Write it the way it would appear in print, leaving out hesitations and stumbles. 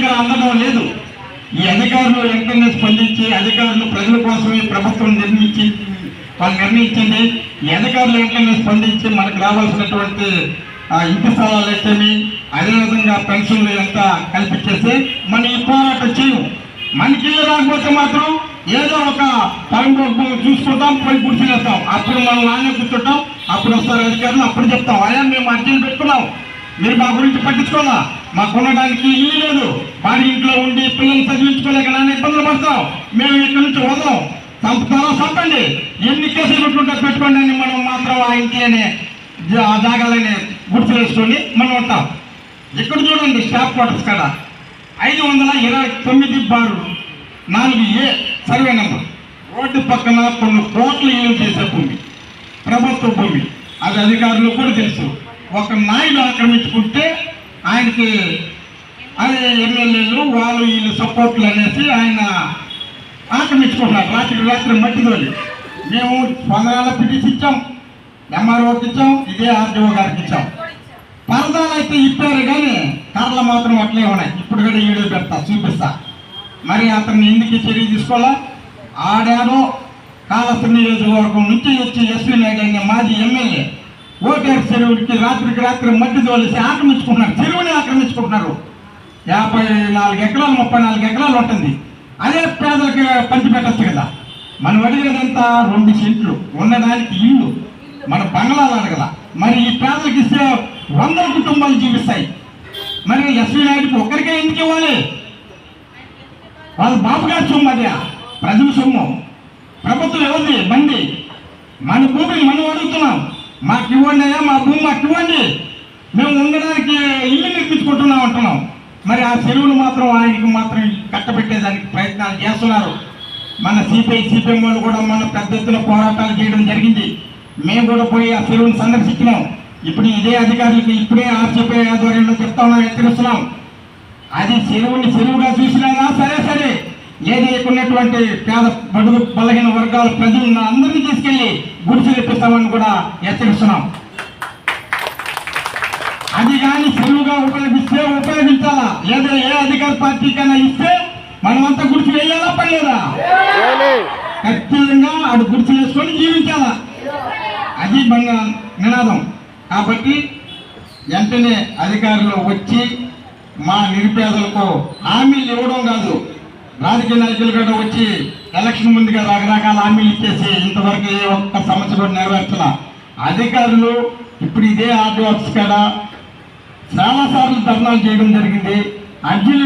కూడా అందడం లేదు. ఈ అధికారులు వెంటనే స్పందించి అధికారులు ప్రజల కోసమే ప్రభుత్వం నిర్ణయించింది. ఈ అధికారులు వెంటనే స్పందించి మనకు రావాల్సినటువంటి ఇంటి స్థలాలు అయితేమి అదేవిధంగా పెన్షన్లు ఎంత కల్పించేసి మన ఈ పోరాటం చేయం. మనకి ఇల్లు రాకపోతే మాత్రం ఏదో ఒక పరంగా చూసుకుంటాం, పోయి గుర్తిస్తాం. అప్పుడు మనం నాణ్యం కూర్చుంటాం, అప్పుడు వస్తారు అధికారులు, అప్పుడు చెప్తాం అయ్యా మేము అర్జీలు పెట్టుకున్నాం, మీరు మా గురించి పట్టించుకోవాలా, మాకు ఉండడానికి ఇల్లు లేదు, వాడి ఇంట్లో ఉండి పిల్లల్ని చదివించుకోలేక నాన్న ఇబ్బందులు పడతాం, మేము ఇక్కడి నుంచి వదలం, చంపుతారో చంపండి, ఎన్ని కేసులు పెట్టుకుంటే పెట్టుకోండి అని మనం మాత్రం ఆ ఇంట్లోనే ఆ జాగాలనే గుర్తు వేసుకొని మనం ఉంటాం. ఇక్కడ చూడండి స్టాఫ్ క్వార్టర్స్ కాడ 529/4A సర్వే నెంబర్ రోడ్డు పక్కన కొన్ని కోట్లు ఇల్లు చేసే భూమి, ప్రభుత్వ భూమి. అది అధికారులు కూడా తెలుసు. ఒక నాయుడు ఆక్రమించుకుంటే ఆయనకి అదే ఎమ్మెల్యేలు వాళ్ళు వీళ్ళు సపోర్ట్లు అనేసి ఆయన ఆక్రమించుకుంటున్నారు. రాత్రి మట్టిదోలి మేము పొందనాల పిటిషన్ ఇచ్చాం, ఎంఆర్ఓకి ఇచ్చాం, ఇదే ఆర్డీఓ గారికి ఇచ్చాం. పరదాలు అయితే ఇప్పారు కానీ కర్రలు మాత్రం అట్లే ఉన్నాయి. ఇప్పుడు కూడా వీడియో పెడతా చూపిస్తా. మరి అతన్ని ఎందుకు చర్య తీసుకోవాలా? ఆడాడో కాళహస్తి నియోజకవర్గం నుంచి వచ్చి ఎస్వీ నాయుడు అనే మాజీ ఎమ్మెల్యే ఓటేరు చెరువుకి రాత్రి మట్టి తోలేసి ఆక్రమించుకుంటున్నారు, చెరువుని ఆక్రమించుకుంటున్నారు. 54 ఎకరాలు 34 ఎకరాలు ఉంటుంది. అదే పేదలకి పంచిపెట్టచ్చు కదా. మనం అడిగేదంతా 2 సెంట్లు ఉండడానికి ఇల్లు, మన బంగ్లాలు అడగల. మరి ఈ పేదలకు ఇస్తే 100 కుటుంబాలు జీవిస్తాయి. మరి ఎస్వీ నాయుడికి ఒక్కరికే ఎందుకు ఇవ్వాలి? వాళ్ళ బాబుగారి సొమ్ము, అదే ప్రజల సొమ్ము. ప్రభుత్వం ఎవరిది? మంది. మన భూమిని మనం అడుగుతున్నాం, మాకు ఇవ్వండి అయ్యా, మా భూమి మాకు ఇవ్వండి, మేము ఉండడానికి ఇల్లు నిర్మించుకుంటున్నాం అంటున్నాం. మరి ఆ చెరువులు మాత్రం ఆయనకి మాత్రం కట్టబెట్టేదానికి ప్రయత్నాలు చేస్తున్నారు. మన సిపిఎం వాళ్ళు కూడా మన పెద్ద ఎత్తున పోరాటాలు చేయడం జరిగింది. మేము కూడా పోయి ఆ చెరువును సందర్శించినాం. ఇప్పుడు ఇదే అధికారులకు ఇప్పుడే ఆర్సీపీ ఆధ్వర్యంలో చెప్తామని హెచ్చరిస్తున్నాం. అది చెరువుగా చూసినారా సరే ఏది ఉన్నటువంటి పేద బడుగు బలహీన వర్గాల ప్రజలను అందరినీ తీసుకెళ్లి గుడిసెలు ఇప్పిస్తామని కూడా హెచ్చరిస్తున్నాం. అది కానీ చెరువుగా ఉపయోగించాలా? లేదా ఏ అధికార పార్టీకైనా ఇస్తే మనమంతా గుడిసి వేయాలా పడలేదా? ఖచ్చితంగా అది గుడిసి వేసుకొని జీవించాలా, అది మన నినాదం. కాబట్టి వెంటనే అధికారులు వచ్చి మా నిరుపేదలకు హామీలు ఇవ్వడం కాదు, రాజకీయ నాయకులు కూడా వచ్చి ఎలక్షన్ ముందుగా రకరకాల హామీలు ఇచ్చేసి ఇంతవరకు ఏ ఒక్క సమస్య కూడా నెరవేర్చాల. అధికారులు ఇప్పుడు ఇదే ఆర్డీ ఆఫీస్ కాడ చాలాసార్లు ధర్నాలు చేయడం జరిగింది. అర్జీలు